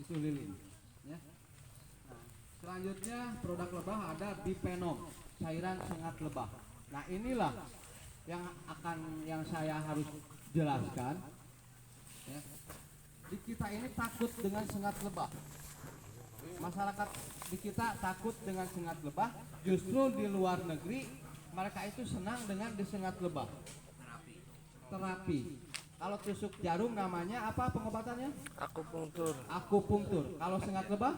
itu lilin. Ya. Nah, selanjutnya produk lebah ada bipenom, cairan sengat lebah. Nah inilah yang saya harus jelaskan. Ya. Di kita ini takut dengan sengat lebah. Masyarakat di kita takut dengan sengat lebah. Justru di luar negeri mereka itu senang dengan disengat lebah. Terapi. Kalau tusuk jarum namanya apa pengobatannya? Akupunktur. Akupunktur. Kalau sengat lebah?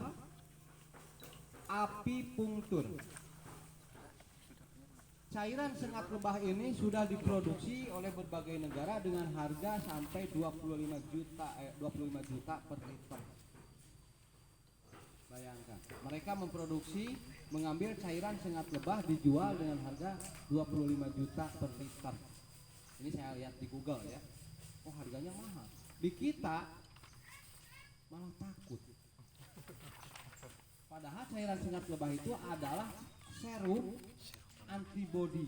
Apipunktur. Cairan sengat lebah ini sudah diproduksi oleh berbagai negara dengan harga sampai 25 juta per liter. Bayangkan, mereka mengambil cairan sengat lebah dijual dengan harga 25 juta per liter. Ini saya lihat di Google ya. Oh, harganya mahal. Di kita malah takut. Padahal cairan sengat lebah itu adalah serum antibody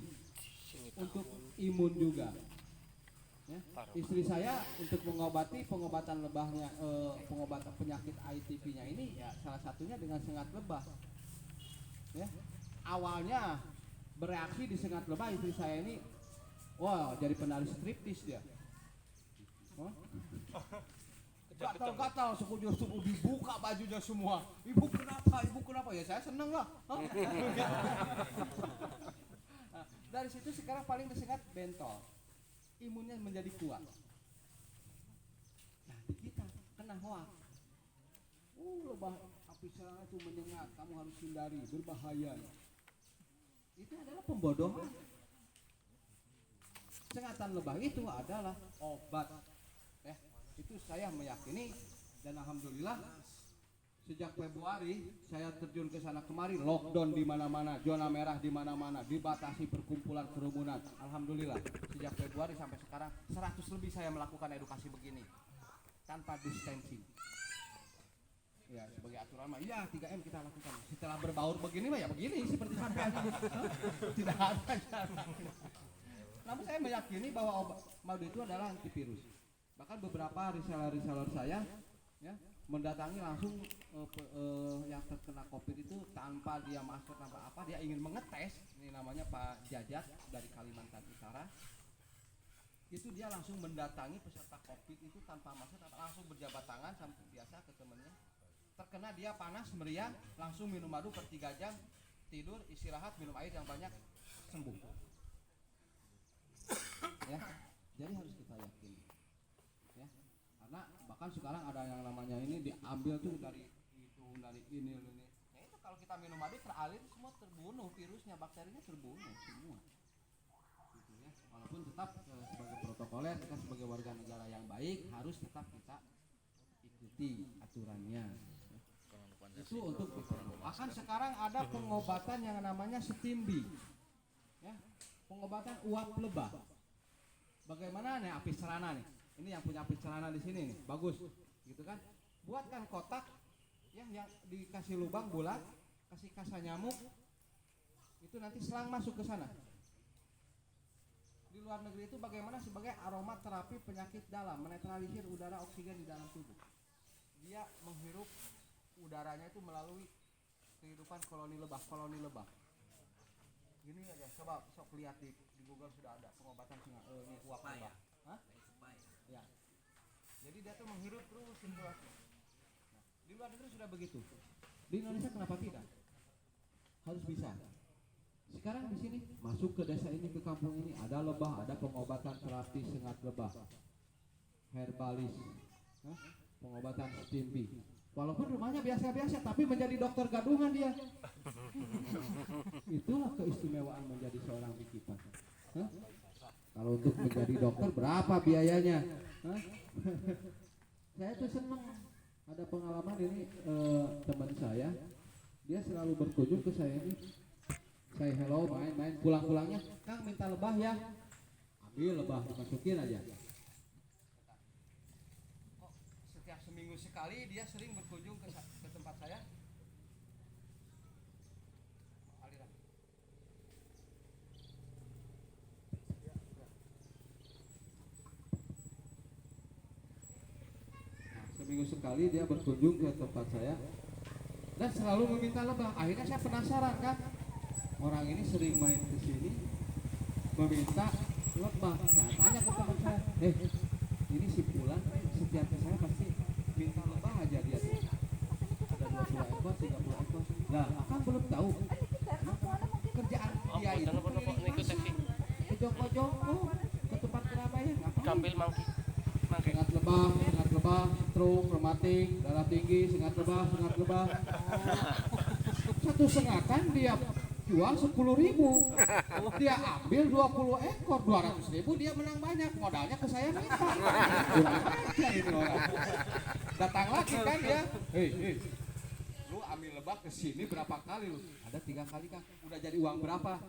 untuk imun juga. Ya. Istri saya untuk mengobati pengobatan lebahnya, pengobatan penyakit ITP-nya ini ya salah satunya dengan sengat lebah. Ya. Awalnya bereaksi di sengat lebah istri saya ini, wah jadi penari striptis dia. Gatal-gatal sekujur tubuh dibuka bajunya semua. Ibu kenapa? Ya saya seneng lah. Nah, dari situ sekarang paling disengat bentol. Imunnya menjadi kuat. Nah di kita kena hoak. Lebah api serana itu menyengat, kamu harus hindari, berbahaya. Itu adalah pembodohan. Sengatan lebah itu adalah obat. Itu saya meyakini dan alhamdulillah sejak Februari saya terjun ke sana kemari, lockdown di mana-mana, zona merah di mana-mana, dibatasi perkumpulan kerumunan. Alhamdulillah sejak Februari sampai sekarang 100 lebih saya melakukan edukasi begini tanpa distancing. Ya sebagai aturan mah iya 3M kita lakukan. Setelah berbaur begini mah ya begini seperti sampean. Tidak ada. Namun saya meyakini bahwa obat madu itu adalah antivirus. Bahkan beberapa reseller saya ya mendatangi langsung yang terkena COVID itu tanpa dia masker, tanpa apa, dia ingin mengetes. Ini namanya Pak Jajat dari Kalimantan Utara. Itu dia langsung mendatangi peserta COVID itu tanpa masker, langsung berjabat tangan sampai biasa ke temannya. Terkena dia panas meriang, langsung minum madu per 3 jam, tidur, istirahat, minum air yang banyak, sembuh. Ya, jadi harus kita yakin. Ya, karena bahkan sekarang ada yang namanya ini diambil tuh dari hidung, dari ini. Ya itu kalau kita minum madu teralir semua terbunuh, virusnya, bakterinya terbunuh semua. Gitu ya. Walaupun tetap sebagai protokoler kita sebagai warga negara yang baik harus tetap kita ikuti aturannya. Itu untuk bahkan sekarang ada pengobatan yang namanya STIMBI. Ya, pengobatan uap lebah. Bagaimana nih apis cerana nih? Ini yang punya apis cerana di sini nih, bagus, gitu kan? Buatkan kotak, ya, yang dikasih lubang bulat, kasih kasa nyamuk, itu nanti selang masuk ke sana. Di luar negeri itu bagaimana sebagai aroma terapi penyakit dalam, menetralisir udara oksigen di dalam tubuh. Dia menghirup udaranya itu melalui kehidupan koloni lebah. Gini aja, coba sok lihat di Google sudah ada pengobatan ini uap lebah. Hah? Ya. Jadi dia tuh menghirup terus sirkulasi. Nah, di luar negeri sudah begitu. Di Indonesia kenapa tidak? Harus bisa. Sekarang di sini masuk ke desa ini, ke kampung ini ada lebah, ada pengobatan terapi sengat lebah, herbalis, pengobatan STIMBI. Walaupun rumahnya biasa-biasa, tapi menjadi dokter gadungan dia. Itulah keistimewaan menjadi seorang bikipan. Kalau untuk menjadi dokter berapa biayanya? Saya tuh senang ada pengalaman ini, teman saya, dia selalu berkunjung ke saya ini. Saya hello, main, pulang-pulangnya, Kang minta lebah ya, ambil lebah dimasukin aja. Kok setiap seminggu sekali dia sering berkunjung ke tempat saya? Nah, seminggu seminggu sekali dia berkunjung ke tempat saya dan selalu meminta lebah. Akhirnya saya penasaran kan, orang ini sering main ke sini meminta lebah. Saya tanya ke teman saya, ini si Fulan setiap ke saya pasti minta lebah aja dia tuh. Ada 20 ekor, 30 ekor. Nah, Akang belum tahu kerjaan dia itu keliling pasar, ke jongko-jongko, ke tempat keramaian. Kambil mangki. Sengat lebah, stroke, rematik, darah tinggi, sengat lebah. Satu sengatan dia jual 10.000, dia ambil 20 ekor, 200.000, dia menang banyak, modalnya ke saya minta. Kurang aja ini orang. Datang lagi kan dia, lu ambil lebah ke sini berapa kali lu? Ada 3 kali Kang. Udah jadi uang berapa?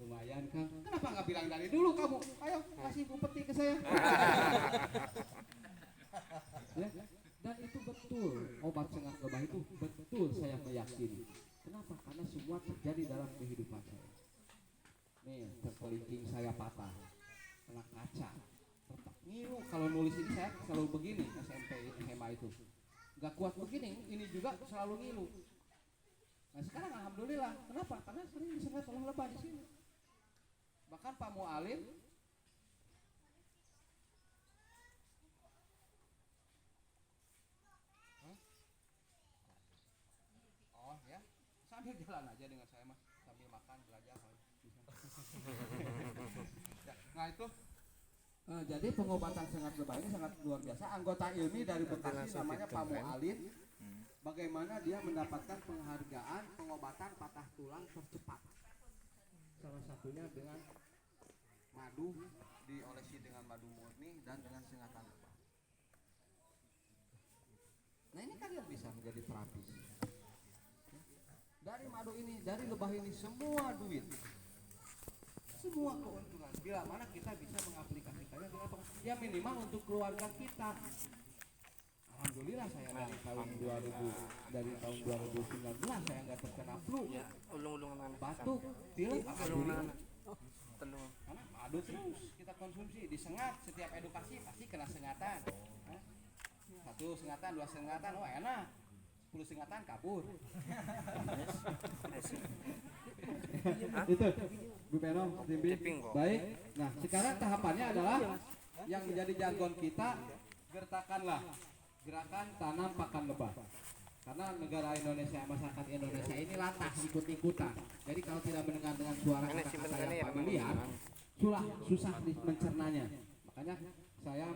Lumayan Kang. Kenapa nggak bilang dari dulu kamu? Ayo kasih upeti ke saya. Ya, dan itu betul, obat sengat lebah itu betul saya meyakini. Kenapa? Karena semua terjadi dalam kehidupan saya. Nih, terkelingking saya patah, kena kaca, ngilu. Kalau nulis ini saya selalu begini, SMP SMA itu. Gak kuat begini, ini juga selalu ngilu. Nah sekarang alhamdulillah, kenapa? Karena sering disengat oleh lebah di sini. Bahkan Pak Mualim sambil jalan aja dengan saya mah, sambil makan belajar bisa. Nah itu jadi pengobatan sengat lebah ini sangat luar biasa. Anggota ilmi dari Bekasi namanya Pak Mualim, bagaimana dia mendapatkan penghargaan pengobatan patah tulang tercepat, salah satunya dengan madu, diolesi dengan madu murni dan dengan sengatan lebah. Nah ini kalian bisa menjadi terapis. Dari madu ini, dari lebah ini semua duit, semua keuntungan. Bila mana kita bisa mengaplikasikannya dengan ya minimal untuk keluarga kita. Alhamdulillah saya dari tahun 2019 saya nggak terkena flu, Ya, ulung-ulungan batuk, pilek, alhamdulillah. Karena madu terus kita konsumsi, disengat setiap edukasi pasti kena sengatan. Satu sengatan, 2 sengatan, oh enak. 10 sengatan kabur. Itu Bu Peno, Timbi. Baik. Nah, sekarang tahapannya adalah yang menjadi jargon kita, gertakanlah gerakan tanam pakan lebah. Karena negara Indonesia, masyarakat Indonesia ini latah ikut-ikutan. Jadi kalau tidak mendengar dengan suara kata-kata yang familiar, susah mencernanya. Makanya saya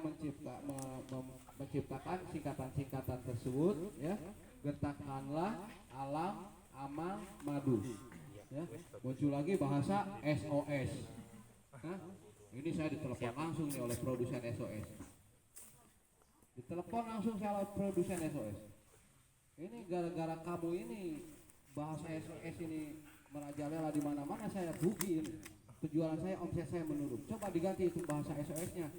menciptakan singkatan-singkatan tersebut, ya. Gertakanlah alam, amal, madu. Ya. Muncul lagi bahasa SOS. Ini saya ditelepon langsung nih oleh produsen SOS. Ditelepon langsung saya oleh produsen SOS. Ini gara-gara kamu ini bahasa SOS ini merajalela di mana-mana, saya rugi ini. Penjualan saya, omset saya menurun. Coba diganti itu bahasa SOS-nya.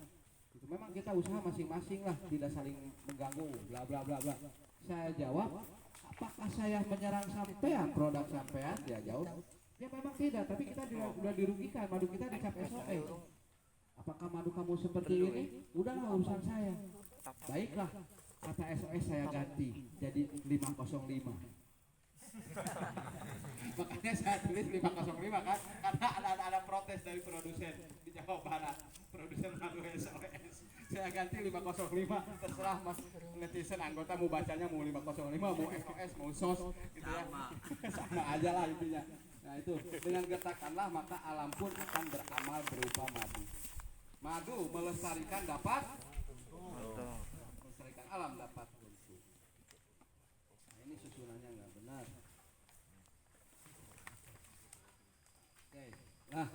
Itu memang kita usaha masing-masing lah, tidak saling mengganggu, bla bla bla bla. Saya jawab, apakah saya menyerang sampean, produk sampean? Dia jawab, ya memang tidak, tapi kita sudah dirugikan, madu kita dicap SOS. Apakah madu kamu seperti ini? Udahlah urusan saya. Baiklah, kata SOS saya ganti jadi 505. Makanya saya tulis 505 kan, karena ada protes dari produsen di Jawa Barat, produsen madu SOS. Saya ganti 505, terserah mas netizen anggota mau bacanya mau 505, mau SOS, mau SOS gitu ya. Sama aja lah intinya. Nah itu, dengan gertakanlah maka alam pun akan beramal berupa madu. Madu melestarikan dapat melestarikan alam dapat untung. Nah ini susunannya nggak benar. Oke. Nah,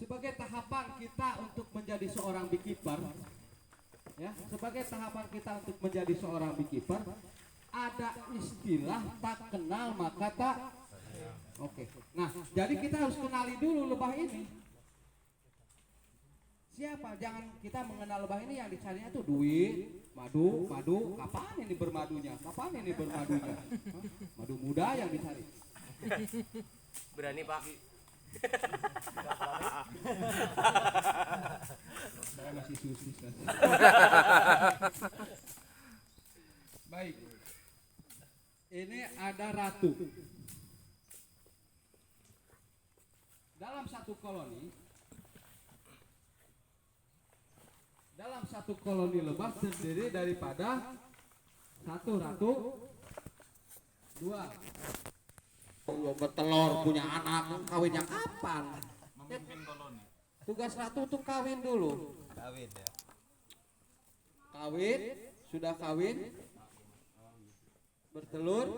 sebagai tahapan kita untuk menjadi seorang beekeeper, ya, sebagai tahapan kita untuk menjadi seorang beekeeper, ada istilah tak kenal maka tak. Oke. Nah, jadi kita harus kenali dulu lebah ini. Siapa? Jangan kita mengenal lebah ini yang dicarinya tuh duit, madu. Kapan ini bermadunya? Madu muda yang dicari. berani Pak. Saya masih susis kan. Baik. Ini ada ratu. Dalam satu koloni lebah terdiri daripada satu ratu, dua. Oh, bertelur punya anak, kawinnya kapan? Memimpin koloni. Tugas ratu tuh kawin dulu. Kawin ya. Kawin, sudah kawin, bertelur,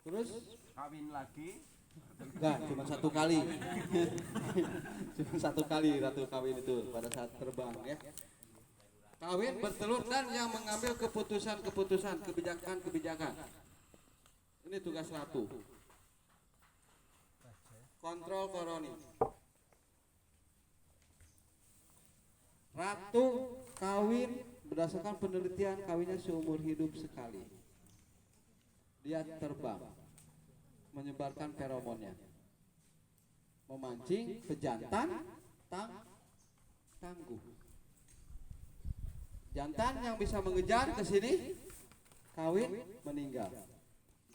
terus Kawin lagi. enggak, cuma satu kali. Cuma satu kali ratu kawin itu pada saat terbang ya. Kawin, bertelur dan yang mengambil keputusan-keputusan, kebijakan-kebijakan. Ini tugas ratu. Kontrol koloni. Ratu kawin berdasarkan penelitian kawinnya seumur hidup sekali. Dia terbang, menyebarkan feromonnya, memancing pejantan tangguh. Jantan yang bisa mengejar ke sini kawin meninggal.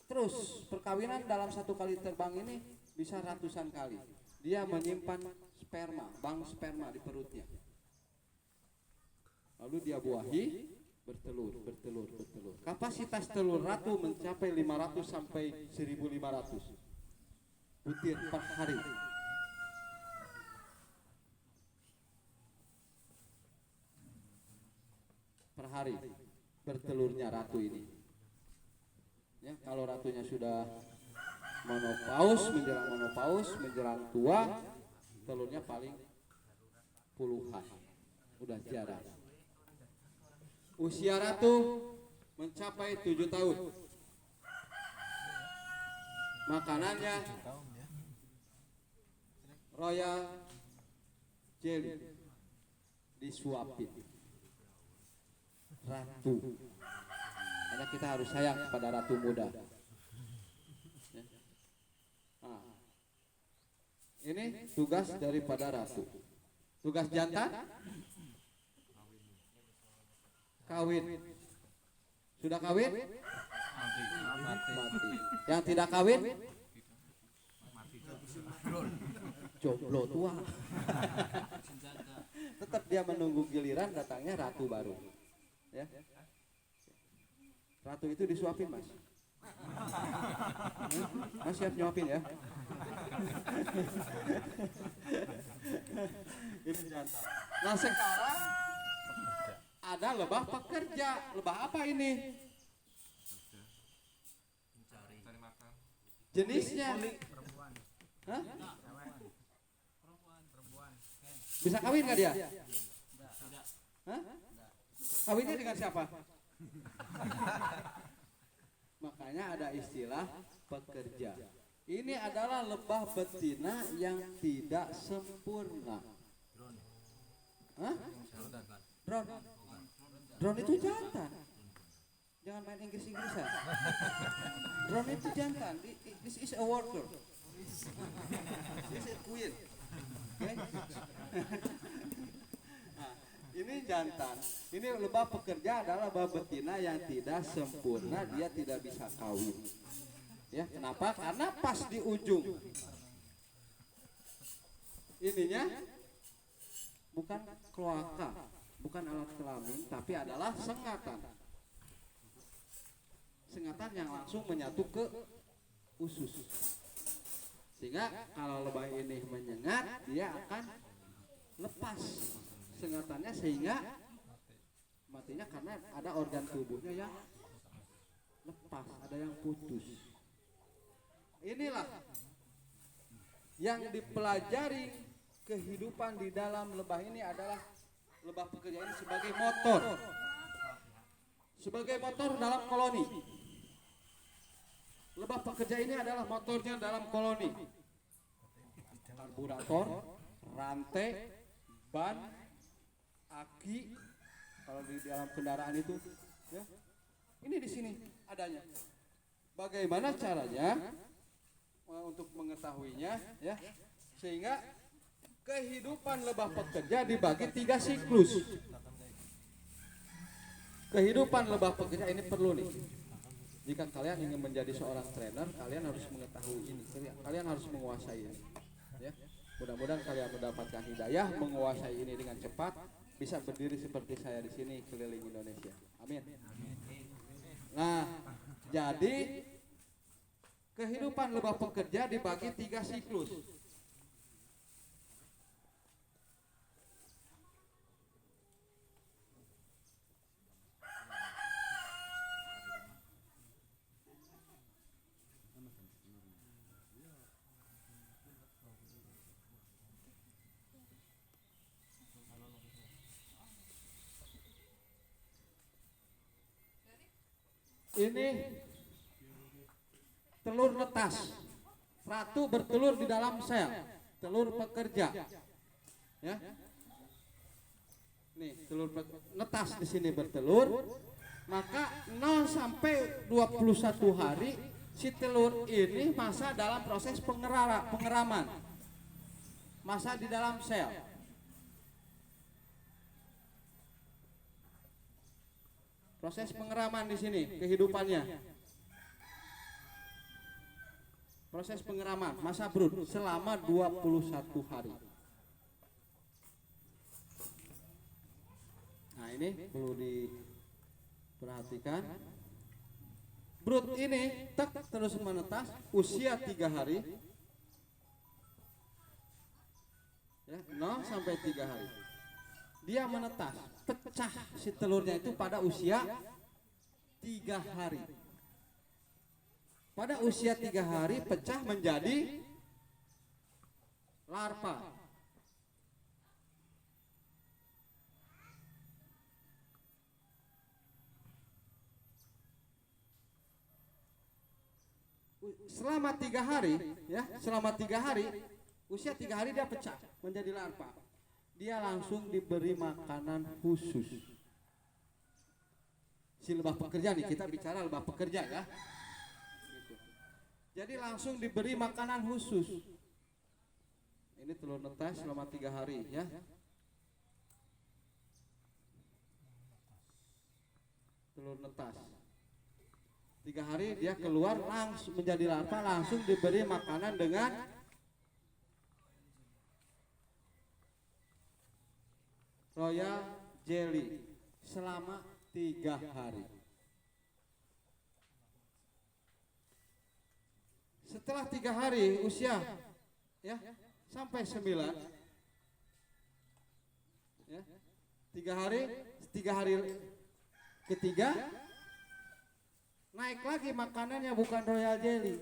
Terus perkawinan dalam satu kali terbang ini bisa ratusan kali. Dia menyimpan sperma, bank sperma di perutnya. Lalu dia buahi, bertelur. Kapasitas telur ratu mencapai 500 sampai 1.500 butir per hari. Per hari bertelurnya ratu ini. Ya, kalau ratunya sudah menjelang menjelang tua, telurnya paling puluhan. Udah jarang. Usia ratu mencapai 7 tahun. Makanannya royal jelly, disuapin. Ratu. Karena kita harus sayang kepada ratu muda. Ya. Nah, ini tugas daripada ratu. Tugas jantan kawin. Sudah kawin? Mati. Yang tidak kawin? Jomblo tua. Tetap dia menunggu giliran datangnya ratu baru. Ya. Ratu itu disuapin, Mas. Mas siap nyuapin ya. Ini jantan. Nah sekarang ada lebah pekerja. Lebah apa ini? Cari makan. Jenisnya? Hah? Bisa kawin nggak dia? Hah? Kawinnya dengan siapa? Makanya ada istilah pekerja. Ini adalah lebah betina yang tidak sempurna. Hah? Drone itu jantan. Jangan main Inggris-Inggrisan. Drone itu jantan. This is a worker. This is a queen. Okay? Nah, ini jantan. Ini lebah pekerja adalah lebah betina yang tidak sempurna. Dia tidak bisa kawin. Ya, kenapa? Karena pas di ujung ininya bukan kloaka, bukan alat kelamin, tapi adalah sengatan. Sengatan yang langsung menyatu ke usus. Sehingga kalau lebah ini menyengat, dia akan lepas sengatannya sehingga matinya karena ada organ tubuhnya yang lepas, ada yang putus. Inilah yang dipelajari kehidupan di dalam lebah ini adalah lebah pekerja ini sebagai motor. Sebagai motor dalam koloni. Lebah pekerja ini adalah motornya dalam koloni. Karburator, rantai, ban, aki, kalau di dalam kendaraan itu, ya. Ini di sini adanya. Bagaimana caranya untuk mengetahuinya, ya? Sehingga kehidupan lebah pekerja dibagi 3 siklus. Kehidupan lebah pekerja ini perlu nih. Jika kalian ingin menjadi seorang trainer, kalian harus mengetahui ini. Kalian harus menguasai ini. Ya. Mudah-mudahan kalian mendapatkan hidayah, menguasai ini dengan cepat, bisa berdiri seperti saya di sini keliling Indonesia. Amin. Nah, jadi kehidupan lebah pekerja dibagi 3 siklus. Ini telur netas. Ratu bertelur di dalam sel. Telur pekerja. Ya. Nih, netas di sini bertelur. Maka 0 sampai 21 hari si telur ini masa dalam proses pengeraman. Masa di dalam sel. Proses pengeraman di sini kehidupannya. Proses pengeraman masa brood selama 21 hari. Nah, ini perlu diperhatikan. Brood ini terus menetas usia 3 hari. Ya, 0 sampai 3 hari. Dia menetas, pecah si telurnya itu pada usia 3 hari. Pada usia 3 hari pecah menjadi larva. Selama 3 hari, ya, selama 3 hari, usia 3 hari dia pecah menjadi larva. Dia langsung diberi makanan khusus. Si lebah pekerja nih, kita bicara lebah pekerja ya. Gitu. Jadi langsung diberi makanan khusus. Ini telur netas selama 3 hari ya. Telur netas. 3 hari dia keluar langsung menjadi larva, langsung diberi makanan dengan royal jelly selama 3 hari. Setelah 3 hari usia ya sampai 9 ya, 3 hari ketiga naik lagi makanannya, bukan royal jelly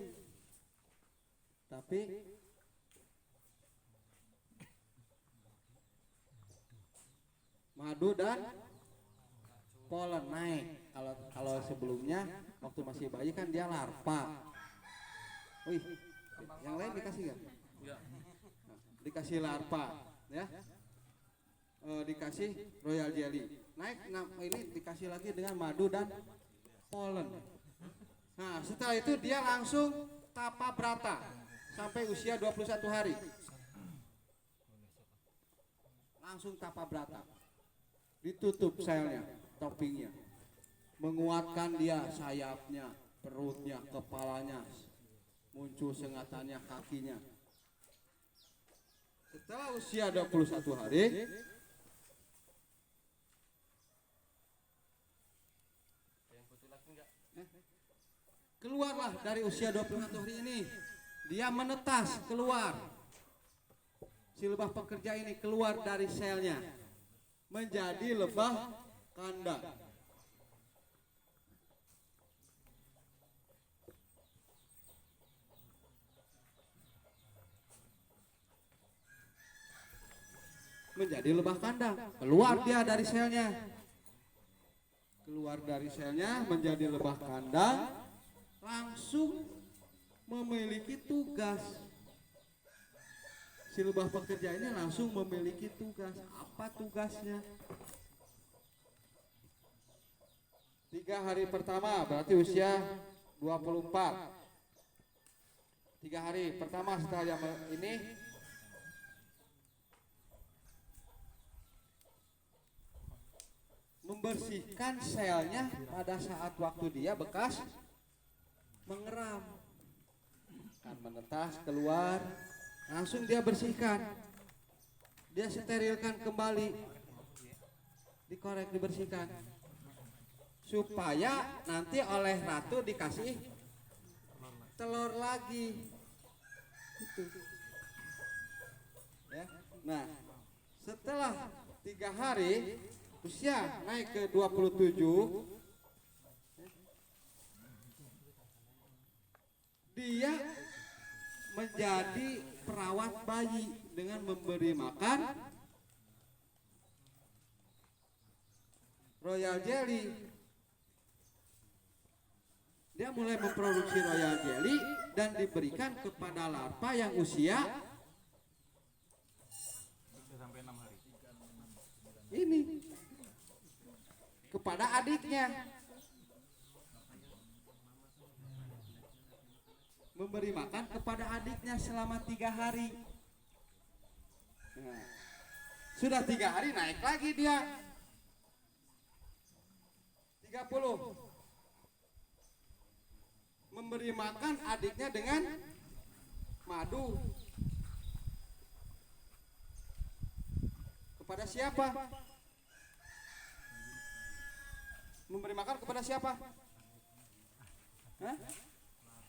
tapi madu dan polen naik. Kalau sebelumnya waktu masih bayi kan dia larva. Wih, yang lain dikasih nggak? Nah, dikasih larva, ya. Dikasih royal jelly. Naik, nah ini dikasih lagi dengan madu dan polen. Nah, setelah itu dia langsung tapa brata sampai usia 21 hari. Langsung tapa brata. Ditutup selnya, toppingnya, menguatkan dia sayapnya, perutnya, kepalanya, muncul sengatannya, kakinya. Setelah usia 21 hari, keluarlah dari usia 21 hari ini, dia menetas keluar. Si lebah pekerja ini keluar dari selnya, menjadi lebah kandang. Menjadi lebah kandang, keluar dia dari selnya. Keluar dari selnya menjadi lebah kandang, langsung memiliki tugas. Si lebah pekerja ini langsung memiliki tugas. Apa tugasnya? 3 hari pertama berarti usia 24. 3 hari pertama setelah ini membersihkan selnya pada saat waktu dia bekas mengeram. Kan menetas keluar, langsung dia bersihkan. Dia sterilkan kembali. Dikorek, dibersihkan. Supaya nanti oleh ratu dikasih telur lagi. Gitu. Ya. Nah, setelah 3 hari usia naik ke 27, dia menjadi perawat bayi dengan memberi makan royal jelly. Dia mulai memproduksi royal jelly dan diberikan kepada larva yang usia sampai 6 hari. ini kepada adiknya, memberi makan kepada adiknya selama 3 hari. Nah, sudah 3 hari naik lagi dia 30, memberi makan adiknya dengan madu. Kepada siapa? Memberi makan kepada siapa? Hah?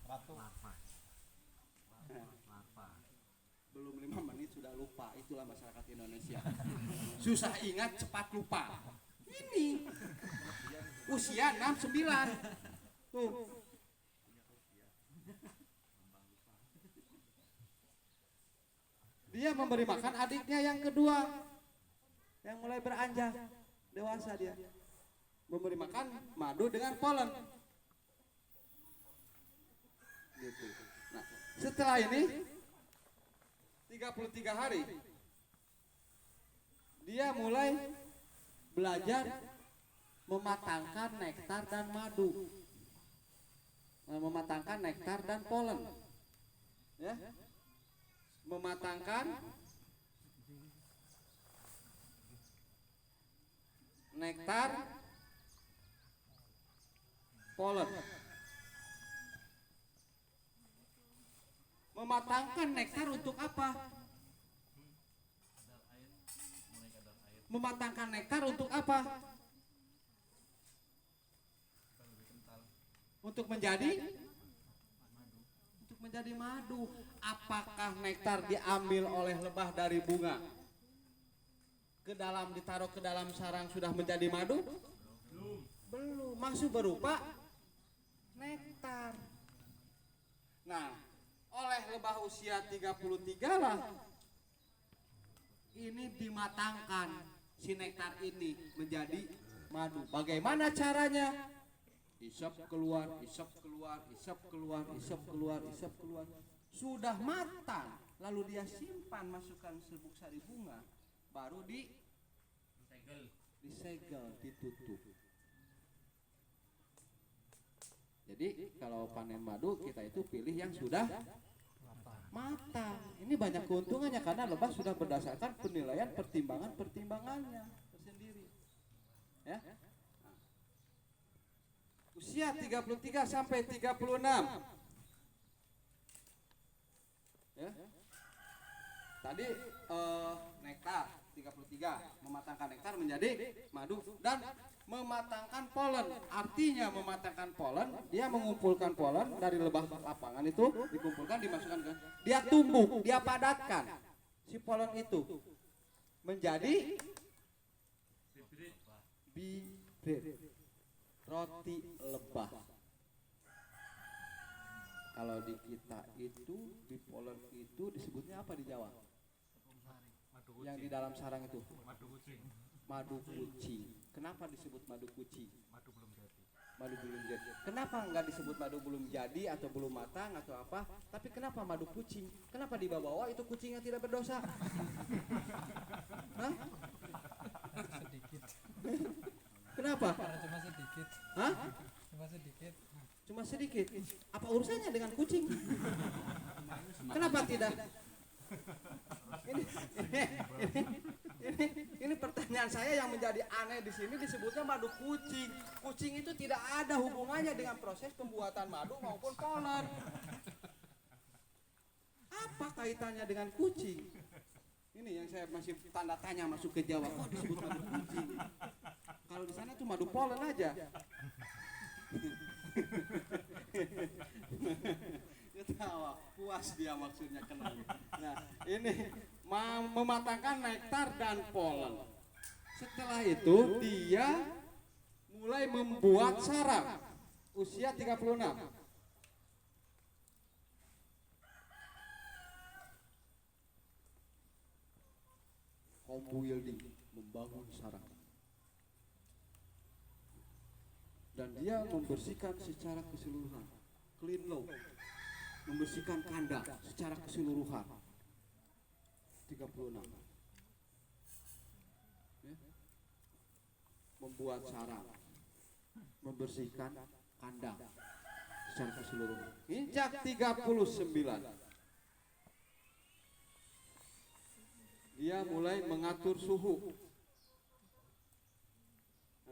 Ratu. Belum 5 menit sudah lupa. Itulah masyarakat Indonesia. Susah ingat, cepat lupa. Ini usia 69. Tuh. Dia memberi makan adiknya yang kedua, yang mulai beranjak dewasa dia. Memberi makan madu dengan polen. Gitu. Nah, setelah ini 33 hari dia mulai belajar mematangkan nektar dan madu. Mematangkan nektar dan polen. Ya. Mematangkan nektar, polen. Mematangkan nektar untuk apa? Mematangkan nektar untuk apa? Untuk menjadi madu. Apakah nektar diambil oleh lebah dari bunga? Ditaruh ke dalam sarang sudah menjadi madu? Belum. Masih berupa nektar. Nah, oleh lebah usia 33 lah ini dimatangkan si nektar ini menjadi madu. Bagaimana caranya? Isap keluar, isap keluar, isap keluar, isap keluar, isap keluar. Sudah matang, lalu dia simpan, masukkan serbuk sari bunga, baru disegel, ditutup. Jadi kalau panen madu kita itu pilih yang sudah matang. Ini banyak keuntungannya karena lebah sudah berdasarkan penilaian pertimbangannya tersendiri. Ya. Usia 33 sampai 36. Ya. Tadi nektar 33, mematangkan nektar menjadi madu dan mematangkan polen. Artinya mematangkan polen, dia mengumpulkan polen dari lebah lapangan itu, dikumpulkan, dimasukkan ke, dia tumbuk, dia padatkan si polen itu menjadi bibit, roti lebah. Kalau di kita itu, di polen itu disebutnya apa di Jawa? Yang di dalam sarang itu? Madu kucing. Kenapa disebut madu kucing? Madu belum jadi. Kenapa enggak disebut madu belum jadi atau belum matang atau apa? Tapi kenapa madu kucing? Kenapa dibawa itu kucing yang tidak berdosa? Hah? Sedikit. Kenapa? Cuma sedikit. Hah? Cuma sedikit. Apa urusannya dengan kucing? Kenapa tidak? Ini ini pertanyaan saya yang menjadi aneh di sini disebutnya madu kucing. Kucing itu tidak ada hubungannya dengan proses pembuatan madu maupun polen. Apa kaitannya dengan kucing? Ini yang saya masih tanda tanya masuk ke Jawa. Kok disebut madu kucing? Kalau di sana tuh madu polen aja. Ketawa, puas dia maksudnya kenal. Nah, ini mematangkan nektar dan polen. Setelah itu dia mulai membuat sarang. Usia 36. Combo yielding membangun sarang. Dan dia membersihkan secara keseluruhan. Clean low. Membersihkan kandang secara keseluruhan. 36. Ya. Membuat sarang. Membersihkan kandang secara keseluruhan. Injak 39. Dia mulai mengatur suhu.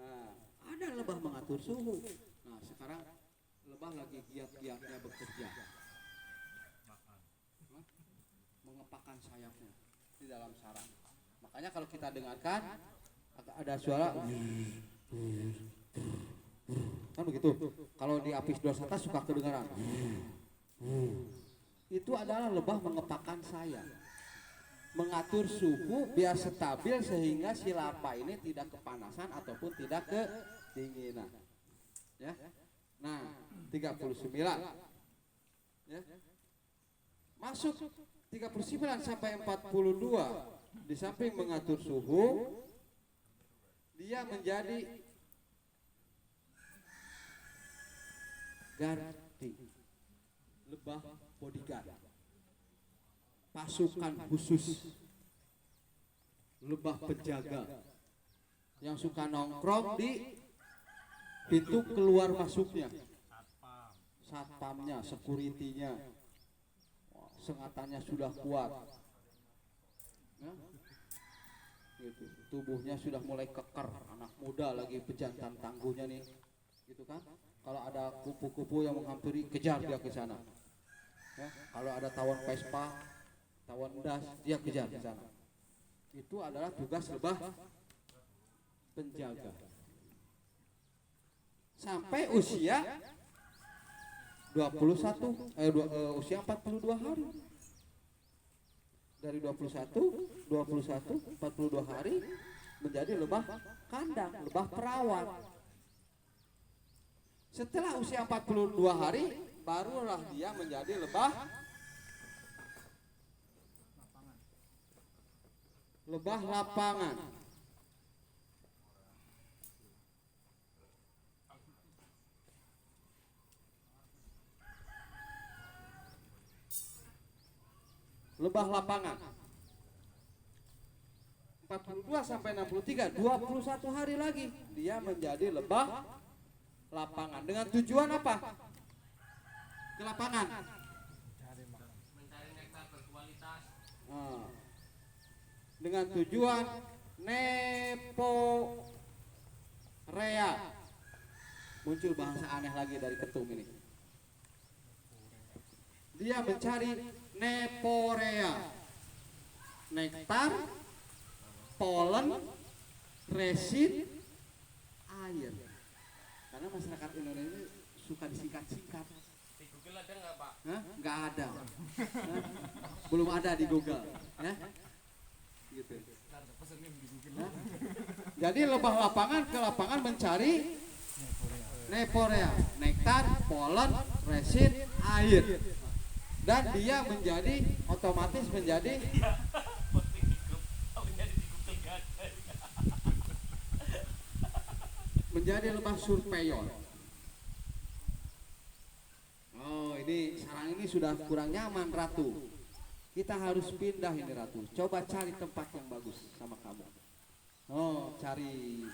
Nah, ada lebah mengatur suhu. Nah, sekarang lebah lagi giat-giatnya bekerja. Mengepakkan sayapnya di dalam sarang. Makanya kalau kita dengarkan ada suara kan begitu. Kalau di Apis dorsata suka kedengaran. Itu adalah lebah mengepakkan sayap. Mengatur suhu biar stabil sehingga si larva ini tidak kepanasan ataupun tidak kedinginan. Ya. Nah, 39. Ya. Masuk 39 sampai 42 di samping mengatur suhu dia menjadi guarding, lebah bodyguard, pasukan khusus, lebah penjaga yang suka nongkrong di pintu keluar masuknya, satpamnya, securitynya, sengatannya sudah kuat, ya, gitu. Tubuhnya sudah mulai keker, anak muda lagi pejantan tangguhnya nih, gitu kan? Kalau ada kupu-kupu yang menghampiri, kejar dia ke sana. Ya, kalau ada tawon Vespa, tawon das, dia kejar ke sana. Itu adalah tugas lebah penjaga. Sampai usia usia 42 hari. Dari 42 hari menjadi lebah kandang, lebah perawat. Setelah usia 42 hari barulah dia menjadi lebah lapangan. Lebah lapangan 42 sampai 63, 21 hari lagi dia menjadi lebah lapangan. Dengan tujuan apa? Ke lapangan. Mencari nektar berkualitas. Nah, dengan tujuan neporea. Muncul bahasa aneh lagi dari ketum ini. Dia mencari neporea, nektar, polen, resin, air. Karena masyarakat Indonesia ini suka disingkat-singkat. Di Google ada nggak, Pak? Hah? Nggak ada. Hah? Belum ada di Google. Ya? Gitu. Hah? Jadi lebah lapangan ke lapangan mencari neporea, nektar, polen, resin, air. Dan dia otomatis menjadi lebah surveyor. Oh, ini sarang ini sudah kurang nyaman, Ratu. Kita harus pindah ini, Ratu. Coba cari tempat yang bagus sama kamu. Oh, cari.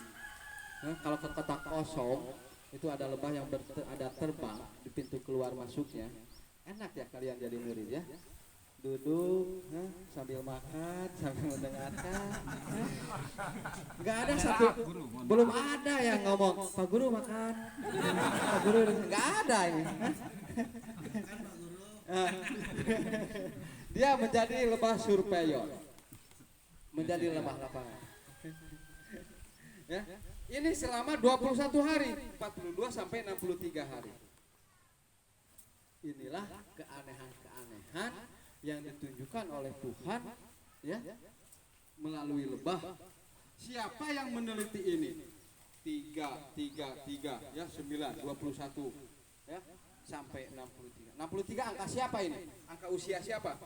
Nah, kalau ke kotak kosong itu ada lebah yang ada terbang di pintu keluar masuknya. Enak ya kalian jadi murid ya. duduk sambil makan sambil mendengarkan. Nggak ada satu, belum ada yang ngomong Pak Guru makan, Pak Guru nggak ada ini. Dia menjadi lebah surveyor, menjadi lebah lapangan. Ya, ini selama 21 hari, 42 sampai 63 hari. Inilah keanehan-keanehan yang ditunjukkan oleh Tuhan ya melalui lebah. Siapa yang meneliti ini? 3 ya 9 21 ya sampai 63. 63 angka siapa ini? Angka usia siapa?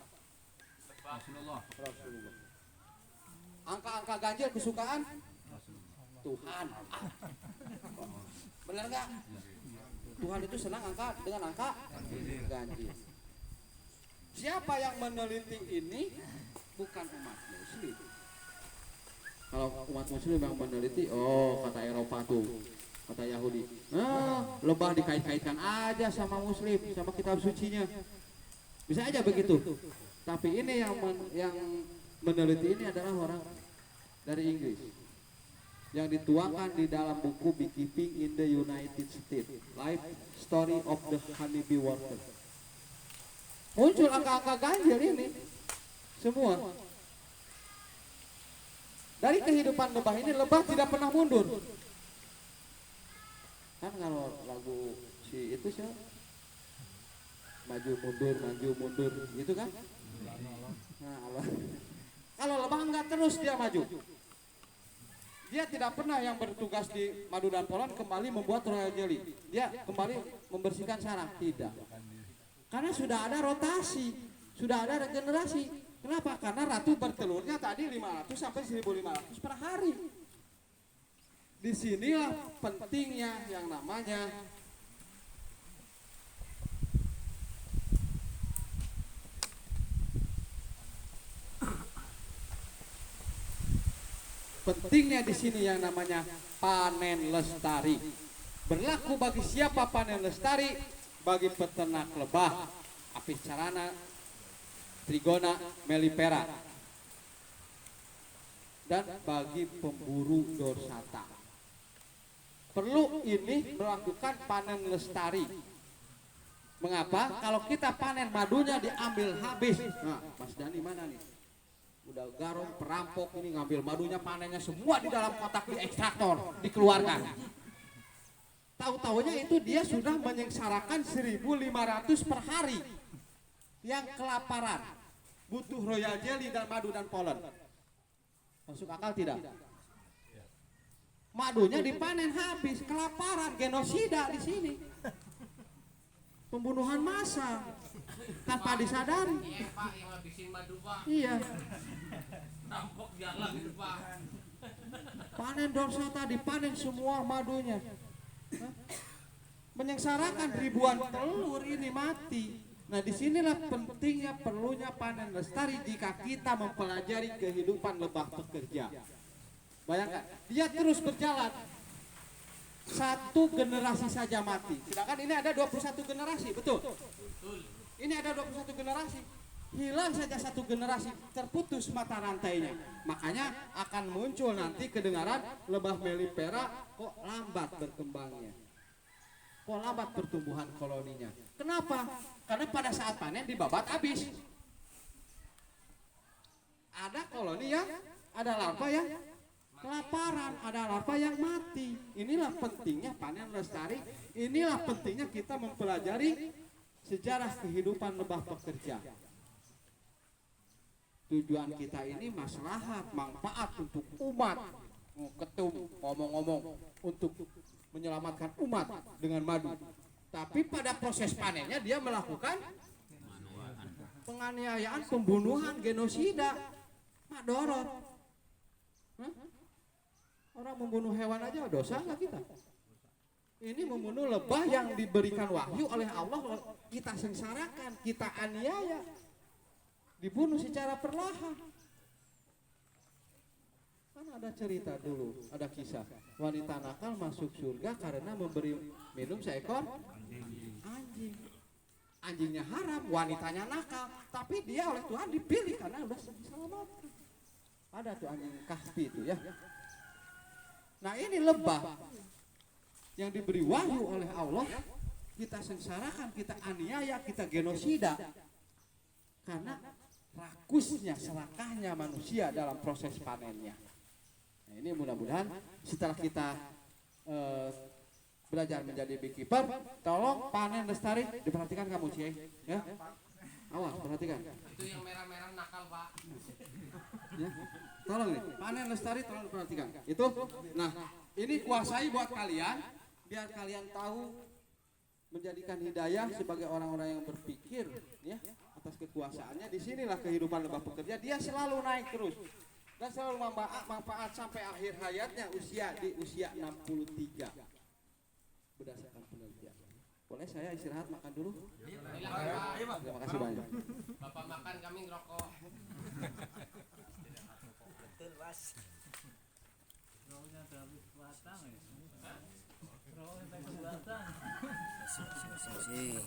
Rasulullah. Angka-angka ganjil kesukaan Tuhan. Benar nggak? Tuhan itu senang dengan angka ganjil. Siapa yang meneliti ini? Bukan umat Muslim. Kalau umat Muslim yang meneliti, kata Eropa tuh, kata Yahudi, lebah dikait-kaitkan aja sama Muslim, sama kitab sucinya. Bisa aja begitu. Tapi ini yang meneliti ini adalah orang dari Inggris yang dituangkan di dalam buku Beekeeping in the United States, Life Story of the Honeybee Worker. Muncul angka-angka ganjil ini semua. Dari kehidupan lebah ini, lebah tidak pernah mundur. Kan kalau lagu si itu sih maju mundur gitu kan? Nah, kalau lebah enggak, terus dia maju. Dia tidak pernah yang bertugas di madu dan polon kembali membuat royal jelly. Dia kembali membersihkan sarang, tidak. Karena sudah ada rotasi, sudah ada regenerasi. Kenapa? Karena ratu bertelurnya tadi 500 sampai 1500 per hari. Disinilah pentingnya yang namanya di sini yang namanya panen lestari. Berlaku bagi siapa panen lestari? Bagi peternak lebah, Apis carana, Trigona mellifera, dan bagi pemburu dorsata. Perlu ini melakukan panen lestari. Mengapa? Kalau kita panen madunya diambil habis. Nah, Mas Dani mana nih? Udah garong perampok ini ngambil madunya, panennya semua di dalam kotak, di ekstraktor, dikeluarkan. Tahu-tahunya itu dia sudah menyengsarakan 1.500 per hari yang kelaparan, butuh royal jelly dan madu dan polen. Masuk akal tidak? Madunya dipanen habis, kelaparan, genosida di sini, pembunuhan massal tanpa disadari. Iya Pak, yang habisin madu Pak. Iya. Rampok jalan itu Pak. Panen dorsata, dipanen semua madunya. Menyengsarakan ribuan telur ini mati. Nah, disinilah pentingnya perlunya panen lestari jika kita mempelajari kehidupan lebah pekerja. Bayangkan, dia terus berjalan. Satu generasi saja mati. Sedangkan ini ada 21 generasi, betul? Ini ada 21 generasi. Hilang saja satu generasi, terputus mata rantainya. Makanya akan muncul nanti kedengaran lebah mellifera kok lambat berkembangnya, kok lambat pertumbuhan koloninya. Kenapa? Karena pada saat panen dibabat habis. Ada koloni yang, ada larva yang kelaparan, ada larva yang mati. Inilah pentingnya panen lestari. Inilah pentingnya kita mempelajari sejarah kehidupan lebah pekerja. Tujuan kita ini maslahat, manfaat untuk umat. Ketum ngomong-ngomong untuk menyelamatkan umat dengan madu. Tapi pada proses panennya dia melakukan penganiayaan, pembunuhan, genosida, madorot. Orang membunuh hewan aja dosa nggak kita? Ini membunuh lebah yang diberikan wahyu oleh Allah, kita sengsarakan, kita aniaya. Dibunuh secara perlahan. Kan ada cerita dulu, ada kisah wanita nakal masuk surga karena memberi minum seekor anjing. anjingnya haram, wanitanya nakal, tapi dia oleh Tuhan dipilih karena udah diselamatkan. Ada tuh anjing kahfi itu ya. Nah ini lebah yang diberi wahyu oleh Allah, kita sengsarakan, kita aniaya, kita genosida karena rakusnya, serakahnya manusia dalam proses panennya. Nah ini mudah-mudahan setelah kita belajar menjadi beekeeper, tolong panen lestari diperhatikan kamu Cie, ya. Awas perhatikan. Itu yang merah-merah nakal pak. Ya. Tolong nih, panen lestari tolong diperhatikan. Itu, nah ini kuasai buat kalian, biar kalian tahu menjadikan hidayah sebagai orang-orang yang berpikir, ya atas kekuasaannya. Disinilah kehidupan lebah pekerja, dia selalu naik terus dan selalu manfaat sampai akhir hayatnya di usia 63 berdasarkan penelitian. Boleh saya istirahat makan dulu? Silakan pak. Terima kasih banyak. Bapak makan kami ngerokok. Betul, Mas. Rokoknya habis batang ya. Sih.